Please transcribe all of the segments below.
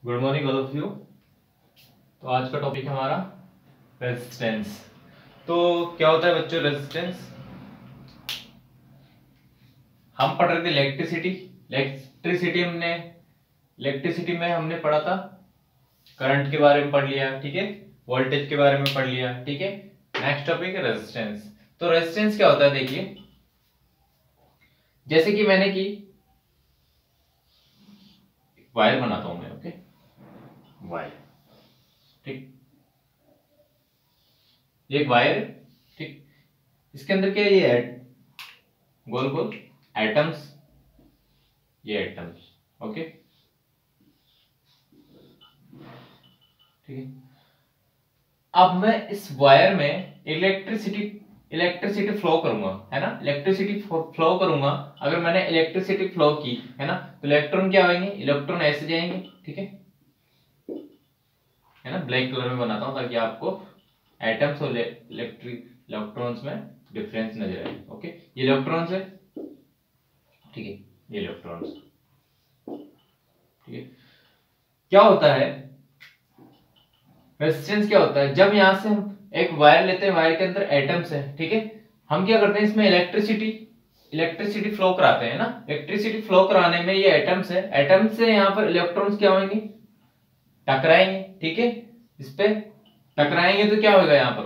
Good morning all of you. तो आज का टॉपिक है हमारा रेजिस्टेंस। तो क्या होता है बच्चों रेजिस्टेंस? हम पढ़ रहे थे इलेक्ट्रिसिटी। इलेक्ट्रिसिटी में हमने पढ़ा था, करंट के बारे में पढ़ लिया, ठीक है, वोल्टेज के बारे में पढ़ लिया, ठीक है। नेक्स्ट टॉपिक है रेजिस्टेंस। तो रेजिस्टेंस क्या होता है देखिए, जैसे कि मैंने की वायर बनाता हूं मैं, ओके, वायर, ठीक, ये एक वायर है, ठीक। इसके अंदर क्या है, ये गोल गोल एटम्स, ये एटम्स, ओके, ठीक है। अब मैं इस वायर में इलेक्ट्रिसिटी फ्लो करूंगा, है ना, इलेक्ट्रिसिटी फ्लो करूंगा। अगर मैंने इलेक्ट्रिसिटी फ्लो की, है ना, तो इलेक्ट्रॉन क्या होंगे, इलेक्ट्रॉन ऐसे जाएंगे, ठीक है ना। ब्लैक कलर में बनाता हूं ताकि आपको एटम्स और इलेक्ट्रॉन्स में डिफरेंस नजर आए, ओके। ये इलेक्ट्रॉन्स है, ठीक है, ये इलेक्ट्रॉन्स, ठीक है। क्या होता है रेजिस्टेंस, क्या होता है जब यहां से हम एक वायर लेते हैं, वायर के अंदर एटम्स है, ठीक है। हम क्या करते हैं, इसमें इलेक्ट्रिसिटी फ्लो कराते हैं ना। इलेक्ट्रिसिटी फ्लो कराने में ये एटम्स है, एटम्स से यहाँ पर इलेक्ट्रॉन्स क्या होंगे, टकराएंगे, ठीक है। इस पे टकराएंगे तो क्या होगा, यहाँ पर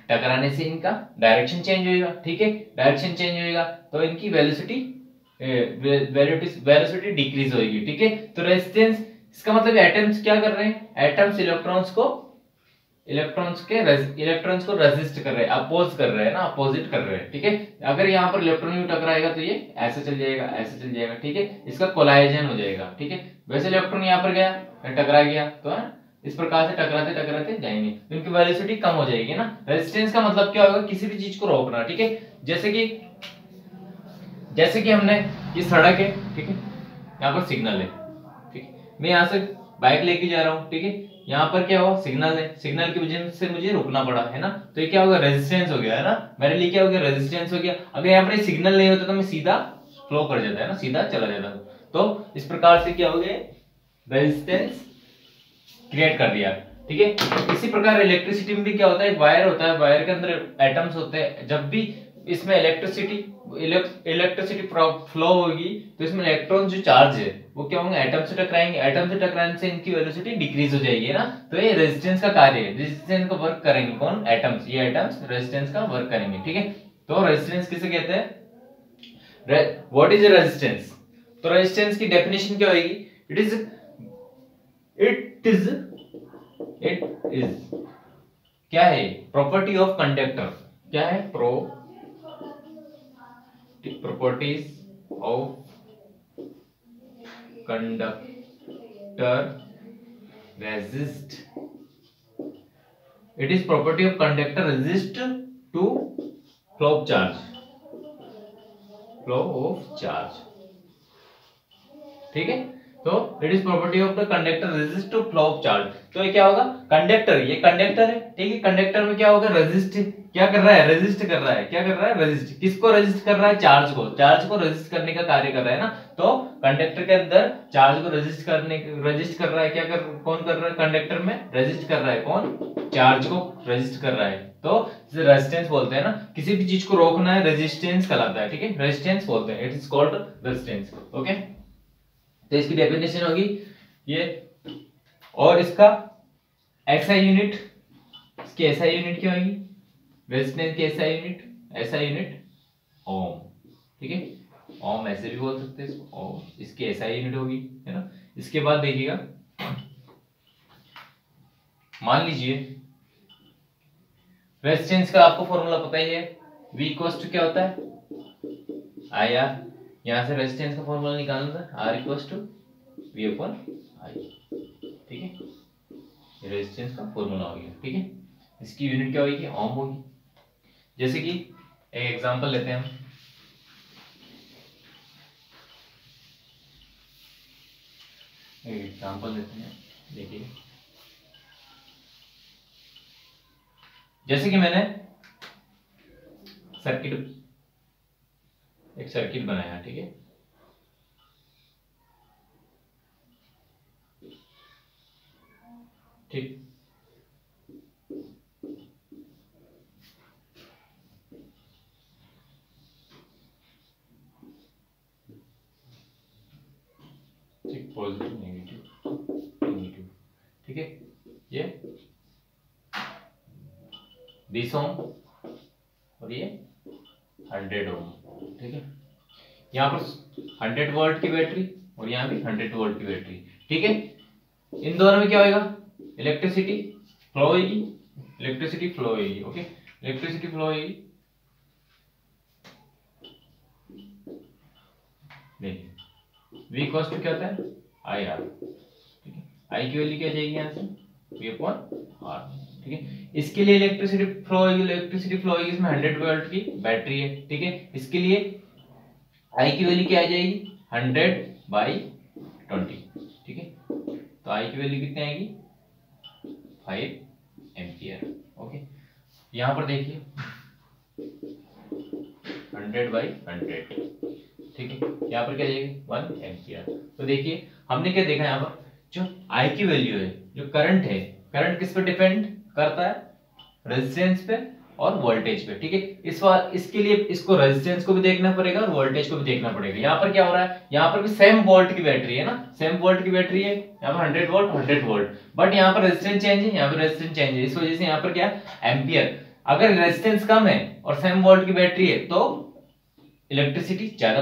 टकराने से इनका डायरेक्शन चेंज होगा, ठीक है। डायरेक्शन चेंज होगा तो इनकी वेलोसिटी डिक्रीज होगी, ठीक है। तो रेजिस्टेंस, इसका मतलब एटम्स क्या कर रहे हैं, एटम्स इलेक्ट्रॉन्स को रेजिस्ट कर रहे हैं, अपोज कर रहे हैं ना, अपोजिट कर रहे हैं, ठीक है। अगर यहाँ पर इलेक्ट्रॉन भी टकराएगा तो ये ऐसे चल जाएगा, ऐसे चल जाएगा, ठीक है, इसका कोलाइजन हो जाएगा, ठीक है। वैसे इलेक्ट्रॉन यहाँ पर गया, टकरा गया, तो है इस प्रकार से टकराते टकराते जाएंगे तो इनकी वेलोसिटी कम हो जाएगी ना। रेजिस्टेंस का मतलब क्या होगा, किसी भी चीज को रोकना, ठीक है। जैसे कि हमने, ये सड़क है, ठीक है, यहाँ पर सिग्नल है, ठीक है। मैं यहाँ से बाइक लेके जा रहा हूँ, ठीक है, यहाँ पर क्या हुआ, सिग्नल है, सिग्नल की वजह से मुझे रुकना पड़ा, है ना। तो ये क्या होगा, रेजिस्टेंस हो गया, है ना, मेरे लिए क्या हो गया, रेजिस्टेंस हो गया। अगर यहाँ पर सिग्नल नहीं होता तो मैं सीधा फ्लो कर जाता, है ना, सीधा चला जाता। तो इस प्रकार से क्या हो गया, रेजिस्टेंस क्रिएट कर दिया, ठीक है। इसी प्रकार इलेक्ट्रिसिटी में भी क्या होता है, एक वायर होता है, वायर के अंदर एटम्स होते हैं। जब भी इसमें इलेक्ट्रिसिटी फ्लो होगी तो इसमें इलेक्ट्रॉन जो चार्ज है वो क्या होंगे, एटम से टकराएंगे, एटम से टकराने से इनकी वेलोसिटी डिक्रीज हो जाएगी, है ना। तो ये रेजिस्टेंस का कार्य है, रेजिस्टेंस का वर्क करेंगे कौन, एटम्स, ये एटम्स रेजिस्टेंस का वर्क करेंगे, ठीक है। तो रेजिस्टेंस किसे कहते हैं, व्हाट इज रेजिस्टेंस? तो रेजिस्टेंस की डेफिनेशन क्या होगी, it is it is it is क्या है, प्रॉपर्टी ऑफ कंडक्टर, क्या है, properties of conductor resist, it is property of conductor resist to flow of charge, ठीक है। तो it is property of the conductor resist to flow of charge. तो ये क्या होगा, कंडक्टर, ये कंडक्टर है, ठीक है। कंडक्टर में क्या होगा, रेजिस्ट, क्या कर रहा है, रेजिस्ट कर रहा है, क्या कर रहा है, रेजिस्ट, किसको रेजिस्ट कर रहा है, चार्ज को रेजिस्ट करने का कार्य कर रहा है ना। तो कंडक्टर के अंदर चार्ज को रेजिस्ट कर रहा है, कौन कर रहा है, कंडक्टर में रेजिस्ट कर रहा है कौन, चार्ज को रेजिस्ट कर रहा है। तो रेजिस्टेंस बोलते हैं ना, किसी भी चीज को रोकना है, रेजिस्टेंस कहलाता है, ठीक है, रेजिस्टेंस बोलते हैं, it is called resistance, okay. तो इसकी डेफिनेशन होगी ये, और इसका एसआई यूनिट, इसकी एसआई यूनिट क्या होगी, रेजिस्टेंस की एसआई यूनिट ओम, ठीक है। ओम ऐसे भी बोल सकते हैं इसको, ओम, इसकी एसआई यूनिट होगी, है ना। इसके बाद देखिएगा, मान लीजिए रेजिस्टेंस का आपको फॉर्मूला पता ही है, V इक्वल्स टू क्या होता है, आई आर। यहां से रेजिस्टेंस का फॉर्मूला निकालना था, R equals to V upon I, ठीक है, ये रेजिस्टेंस का फॉर्मूला हो गया, ठीक है। इसकी यूनिट क्या होगी, ओम होगी। जैसे कि एक एग्जांपल लेते हैं हम, एक एग्जांपल लेते हैं, देखिए, जैसे कि मैंने एक सर्किट बनाया, ठीक है। ठीक, ठीक, पॉजिटिव नेगेटिव नेगेटिव, ठीक है। ये 20 ओम और ये 100 ओम, ठीक है। यहाँ पर 100 वोल्ट की बैटरी और यहाँ भी 100 वोल्ट की बैटरी, ठीक है। इन दोनों में क्या होएगा, इलेक्ट्रिसिटी फ्लो होगी, इलेक्ट्रिसिटी फ्लो होगी, ओके, इलेक्ट्रिसिटी फ्लो होगी। देखिए V इक्वल्स टू क्या होता है, आई आर, ठीक है। आई की वैल्यू क्या जाएगी यहाँ से, V अपॉन आर, ठीक है। इसके लिए इलेक्ट्रिसिटी फ्लो होगी, इलेक्ट्रिसिटी फ्लो होगी, इसमें 100 वोल्ट की बैटरी है, ठीक है। इसके लिए आई की वैल्यू क्या आ जाएगी, 100/20, ठीक है। तो आई की वैल्यू कितनी आएगी, 5 एम्पियर, ओके। यहाँ पर देखिए 100/100, ठीक है। यहाँ पर क्या जाएगी, 1 एम्पियर। तो देखिए हमने क्या देखा, यहाँ पर जो आई की वैल्यू है, जो करंट है, करंट किस पे डिपेंड करता है, रेजिस्टेंस पे और वोल्टेज पे, ठीक है। इसके लिए इसको रेजिस्टेंस को भी देखना पड़ेगा और वोल्टेज को भी देखना पड़ेगा। यहाँ पर क्या हो रहा है, यहाँ पर भी सेम वोल्ट की बैटरी है ना, सेम वोल्ट की बैटरी है, यहाँ पर 100 वोल्ट 100 वोल्ट, बट यहाँ पर रेजिस्टेंस चेंज है, यहाँ पर रेजिस्टेंस चेंज है, इस वजह से यहाँ पर क्या एम्पियर। अगर रेजिस्टेंस कम है और सेम वोल्ट की बैटरी है तो इलेक्ट्रिसिटी ज्यादा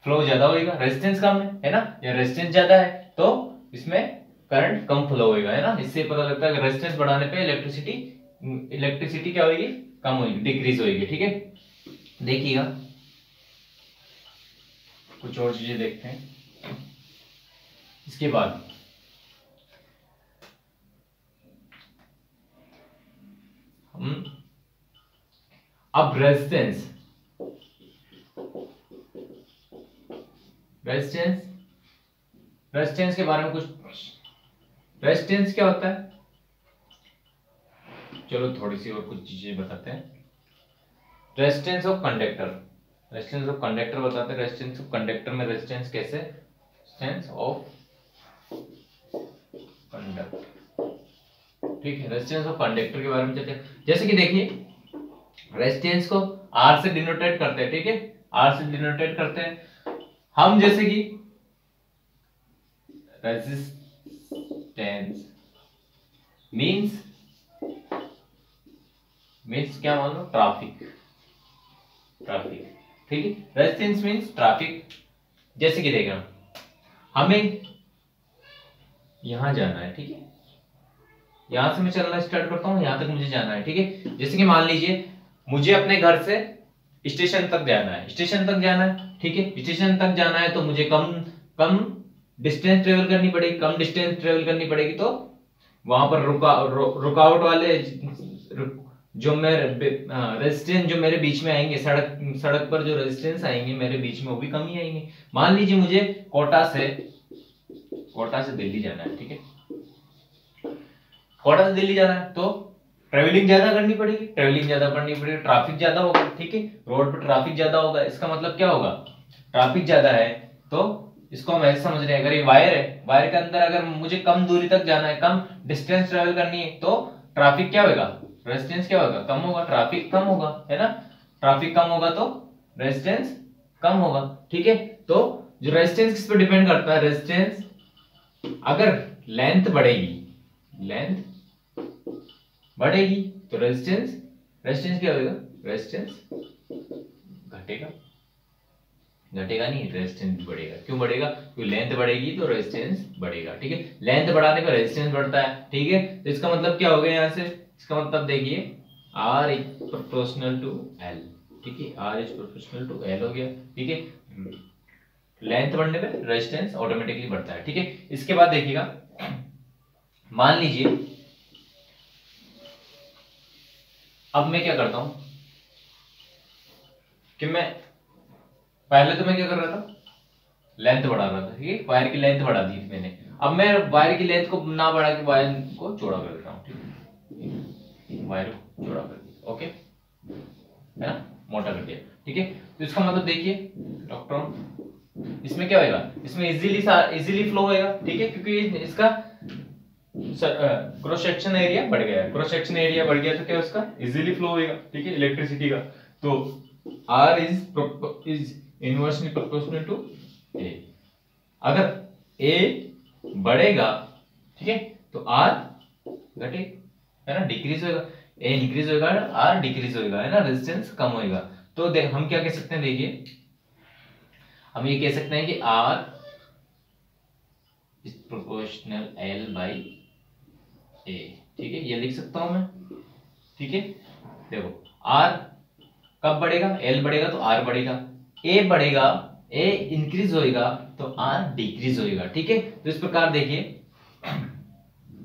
फ्लो ज्यादा होएगा, रेजिस्टेंस कम है ना, या रेजिस्टेंस ज्यादा है तो इसमें करंट कम फ्लो होएगा, है ना। इससे पता लगता है कि रेजिस्टेंस बढ़ाने पे इलेक्ट्रिसिटी क्या होगी, कम होगी, डिक्रीज होगी, ठीक है। देखिएगा कुछ और चीजें देखते हैं इसके बाद। हम अब रेजिस्टेंस के बारे में कुछ, रेजिस्टेंस क्या होता है, चलो थोड़ी सी और कुछ चीजें बताते हैं। Resistance of conductor, resistance of conductor बताते हैं। रेजिस्टेंस ऑफ कंडक्टर में रेजिस्टेंस कैसे, रेजिस्टेंस ऑफ कंडक्टर, ठीक है। रेजिस्टेंस ऑफ कंडक्टर के बारे में चलते हैं। जैसे कि देखिए रेजिस्टेंस को R से डिनोटेट करते हैं, ठीक है, R से डिनोटेट करते हैं हम, जैसे कि रेजिस्टेंस मींस क्या मान लो, ट्रैफिक, ठीक है। Resistance means traffic. जैसे कि देखना, हमें यहां जाना है, ठीक है, यहां से मैं चलना स्टार्ट करता हूं, यहां तक मुझे जाना है, ठीक है। जैसे कि मान लीजिए मुझे अपने घर से स्टेशन तक जाना है, ठीक है, स्टेशन तक जाना है तो मुझे कम डिस्टेंस ट्रेवल करनी पड़ेगी, तो वहां पर रुकावट वाले जो रेजिस्टेंस जो मेरे बीच में आएंगे, सड़क पर जो रेजिस्टेंस आएंगे मेरे बीच में, वो भी कम ही आएंगे। मान लीजिए मुझे कोटा से दिल्ली जाना है, ठीक है, कोटा से दिल्ली जाना है तो ट्रेवलिंग ज्यादा करनी पड़ेगी, ट्रैफिक ज्यादा होगा, ठीक है, रोड पर ट्रैफिक ज्यादा होगा। इसका मतलब क्या होगा, ट्रैफिक ज्यादा है तो इसको हम ऐसे समझ रहे हैं, अगर ये वायर है, वायर के अंदर अगर मुझे कम दूरी तक जाना है, कम डिस्टेंस ट्रेवल करनी है, तो ट्रैफिक क्या होगा, रेजिस्टेंस क्या होगा, कम होगा, ट्रैफिक कम होगा, है ना। ट्रैफिक कम होगा तो रेजिस्टेंस कम होगा, ठीक है। तो जो रेजिस्टेंस किस पे डिपेंड करता है, रेजिस्टेंस अगर लेंथ बढ़ेगी तो रेजिस्टेंस क्या होगा, रेजिस्टेंस घटेगा नहीं, रेजिस्टेंस बढ़ेगा। क्यों बढ़ेगा, क्योंकि लेंथ बढ़ेगी तो रेजिस्टेंस बढ़ेगा, ठीक है। लेंथ बढ़ाने पर रेजिस्टेंस बढ़ता है, ठीक है। तो इसका मतलब क्या हो गया, यहाँ से इसका मतलब देखिए R is proportional to L, ठीक है, R is proportional to L हो गया, ठीक है। लेंथ बढ़ने पे रेजिस्टेंस ऑटोमेटिकली बढ़ता है, ठीक है। इसके बाद देखिएगा, मान लीजिए अब मैं क्या करता हूं कि पहले तो मैं क्या कर रहा था, लेंथ बढ़ा रहा था, ठीक है, वायर की लेंथ बढ़ा दी थी मैंने। अब मैं वायर की लेंथ को ना बढ़ा के वायर को चौड़ा कर देता हूं, ठीक है, वायर को चौड़ा कर दिया, ओके, है ना, मोटा कर दिया, ठीक है। तो इसका मतलब देखिए इलेक्ट्रॉन इसमें क्या होगा, इसमें इजीली फ्लो होएगा, ठीक है, क्योंकि इसका क्रॉस सेक्शन एरिया बढ़ गया, क्रॉस सेक्शन एरिया बढ़ गया तो क्या उसका इजीली फ्लो होएगा, ठीक है, इलेक्ट्रिसिटी का। तो R is inversely proportional to A। अगर A बढ़ेगा, ठीक है, तो R घटे, है ना, डिक्रीज होएगा। A इंक्रीज होएगा, R डिक्रीज होएगा, है ना, रेजिस्टेंस कम होएगा। तो हम क्या कह सकते हैं, देखिए हम ये कह सकते हैं कि R is proportional L by A, ठीक है, ये लिख सकता हूं मैं, ठीक है। देखो R कब बढ़ेगा, L बढ़ेगा तो R बढ़ेगा, A बढ़ेगा, A इंक्रीज होएगा तो R डिक्रीज होएगा, ठीक है। तो इस प्रकार देखिए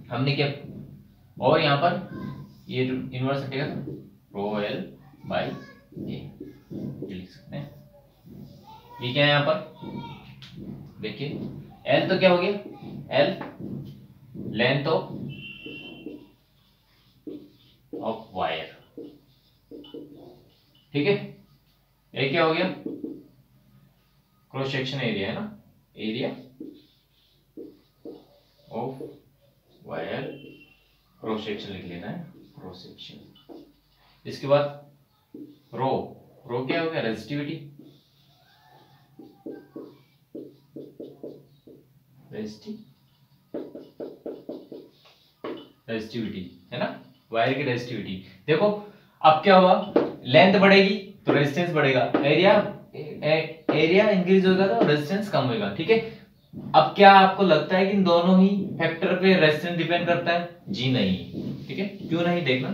हमने क्या, और यहाँ पर ये जो इनवर्स हटेगा रो L बाई A, ये लिख सकते हैं। ये क्या है यहाँ पर, देखिए L तो क्या हो गया, L लेंथ ऑफ वायर, ठीक है। ये क्या हो गया, क्रॉस सेक्शन एरिया, है ना, area of wire, cross section लिख लेना है, क्रॉस सेक्शन। इसके बाद रो, रो क्या हो गया, रेजिस्टिविटी, रेजिस्टिविटी, है ना, वायर की रेजिस्टिविटी। देखो अब क्या हुआ, लेंथ बढ़ेगी तो रेजिस्टेंस बढ़ेगा, एरिया इंक्रीज होगा तो रेजिस्टेंस कम होगा, ठीक है। अब क्या आपको लगता है कि इन दोनों ही फैक्टर पे रेजिस्टेंस डिपेंड करता है? जी नहीं, ठीक है, क्यों नहीं, देखना।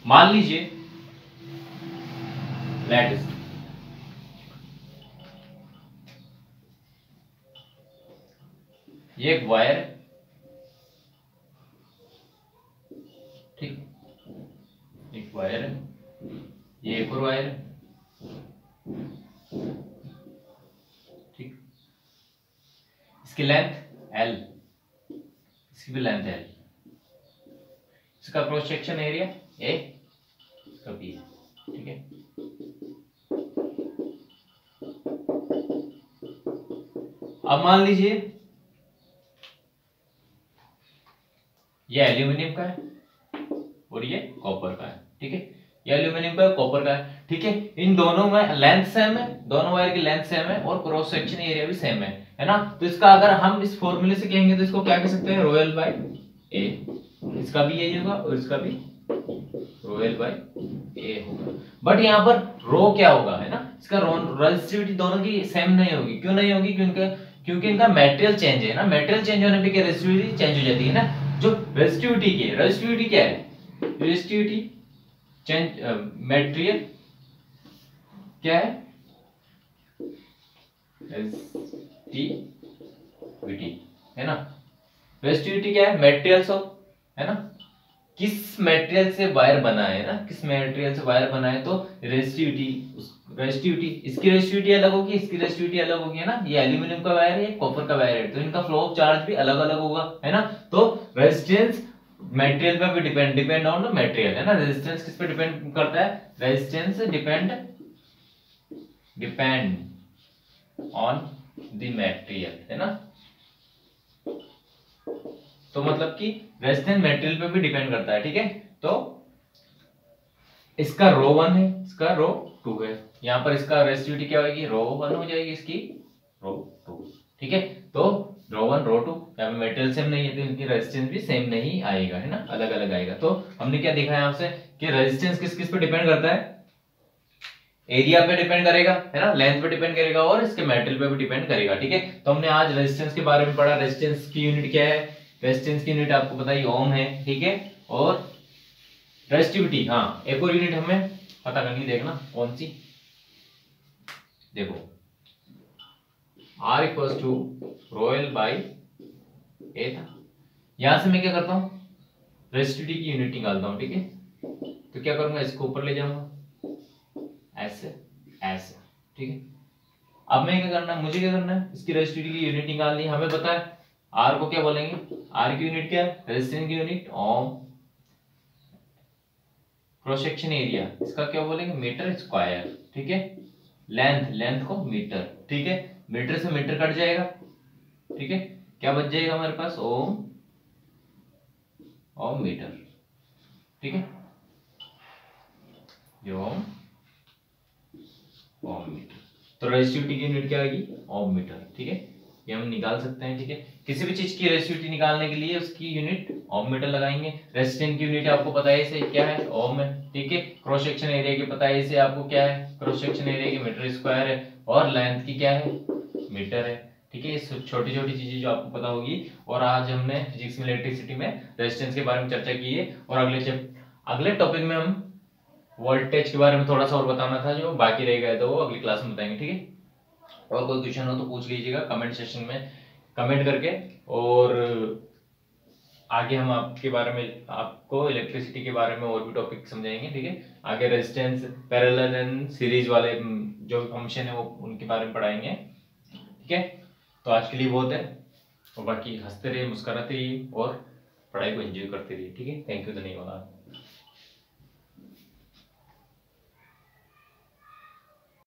मान लीजिए लेट ये एक वायर है, ठीक, एक वायर है, ये एक और वायर है, ठीक, इसकी लेंथ L, इसकी भी लेंथ L, इसका क्रॉस सेक्शन एरिया A, इसका B है, ठीक है। अब मान लीजिए ये एल्यूमिनियम का है और ये कॉपर का है, ठीक है, ये एल्यूमिनियम का है, कॉपर का है, ठीक है। इन दोनों में लेंथ सेम है, दोनों वायर की लेंथ सेम है और क्रॉस सेक्शन एरिया भी सेम है ना। तो इसका अगर हम इस फॉर्मूले से कहेंगे तो इसको क्या कह सकते हैं, रोयल बाई ए, इसका भी यही होगा और इसका भी रोयल बाई ए होगा। बट यहाँ पर रो क्या होगा, है ना, इसका रेजिस्टिविटी दोनों की सेम नहीं होगी, क्यों नहीं होगी, क्योंकि इनका मेटेरियल चेंज है ना, मेटेरियल चेंज होने पे क्या रेजिस्टिविटी चेंज हो जाती है ना। जो रेजिस्टिविटी क्या है, रेजिस्टिविटी चेंज, मेटेरियल क्या है, रेजिस्टिविटी, है ना, रेजिस्टिविटी क्या है, मेटेरियल्स ऑफ, है ना, किस मटेरियल से वायर बना है ना, किस मटेरियल से वायर बना है, तो रेजिस्टिविटी इसकी रेजिस्टिविटी अलग होगी, इसकी रेजिस्टिविटी अलग होगी, है ना। ये एल्यूमिनियम का वायर है, कॉपर का वायर है, तो इनका फ्लो ऑफ चार्ज भी अलग अलग होगा, है ना। तो रेजिस्टेंस मटेरियल पे भी डिपेंड ऑन द मटेरियल, है ना। रेजिस्टेंस किस पे डिपेंड करता है, resistance depend on the material, है ना। तो मतलब कि रेजिस्टेंस मटेरियल पे भी डिपेंड करता है, ठीक है। तो इसका रो 1 है, इसका रो 2 है, यहाँ पर इसका रेजिस्टिविटी क्या होगी, रो 1 हो जाएगी, इसकी रो 2, ठीक है। तो रो 1 रो 2, यहाँ पे मटेरियल सेम नहीं है तो इनकी रेजिस्टेंस भी सेम नहीं आएगा, है ना, अलग अलग आएगा। तो हमने क्या देखा यहाँ से कि रेजिस्टेंस किस किस पे डिपेंड करता है, एरिया पे डिपेंड करेगा, है ना, लेंथ पे डिपेंड करेगा और इसके मेटल पे भी डिपेंड करेगा, ठीक है। तो हमने आज रेजिस्टेंस के बारे में पढ़ा, रेजिस्टेंस की यूनिट क्या है, रेजिस्टेंस की यूनिट आपको पता ही ओम है, ठीक है। और रेजिस्टिविटी, हाँ, एक और यूनिट हमें पता करनी, देखना कौन सी, देखो R equals to rho l by A था। यहां से मैं क्या करता हूं, रेजिस्टिविटी की यूनिट निकालता हूं, ठीक है। तो क्या करूंगा, इसको ऊपर ले जाऊंगा ऐसे ऐसे, ठीक है। अब मैं क्या करना है, मुझे क्या करना है, इसकी रेजिस्टिविटी की यूनिट निकालनी है। हमें पता है R को क्या बोलेंगे, R की यूनिट क्या है, रेजिस्टेंस की यूनिट ओम, क्रॉस सेक्शन एरिया इसका क्या बोलेंगे, मीटर स्क्वायर, ठीक है। लेंथ को मीटर, ठीक है, मीटर से मीटर कट जाएगा, ठीक है, क्या बच जाएगा हमारे पास, ओम मीटर, ठीक है, ये ओम मीटर। तो रेजिस्टिविटी की यूनिट क्या आएगी, ओम मीटर, ठीक है, ये हम निकाल सकते हैं, ठीक है। किसी भी चीज की रेजिस्टिविटी निकालने के लिए उसकी यूनिट ओम मीटर लगाएंगे। रेजिस्टेंस की यूनिट आपको पता है इसे क्या है, ओम है, ठीक है। क्रॉस सेक्शन एरिया की पता है इसे आपको क्या है, क्रॉस सेक्शन एरिया की मीटर स्क्वायर है, और लेंथ की क्या है, मीटर है, ठीक है। छोटी छोटी चीजें जो आपको पता होगी। और आज हमने फिजिक्स में इलेक्ट्रिसिटी में रेजिस्टेंस के बारे में चर्चा की है, और अगले टॉपिक में हम वोल्टेज के बारे में थोड़ा सा और बताना था, जो बाकी रह गया तो वो अगली क्लास में बताएंगे, ठीक है। और कोई क्वेश्चन हो तो पूछ लीजिएगा कमेंट सेक्शन में कमेंट करके, और आगे हम आपके बारे में आपको इलेक्ट्रिसिटी के बारे में और भी टॉपिक समझाएंगे, ठीक है। आगे रेजिस्टेंस, पैरेलल एंड सीरीज वाले जो फंक्शन है वो उनके बारे में पढ़ाएंगे, ठीक है। तो आज के लिए बहुत है, और बाकी हंसते रहिए, मुस्कुराते रहिए, और पढ़ाई को एंजॉय करते रहिए, ठीक है। थैंक यू, धन्यवाद।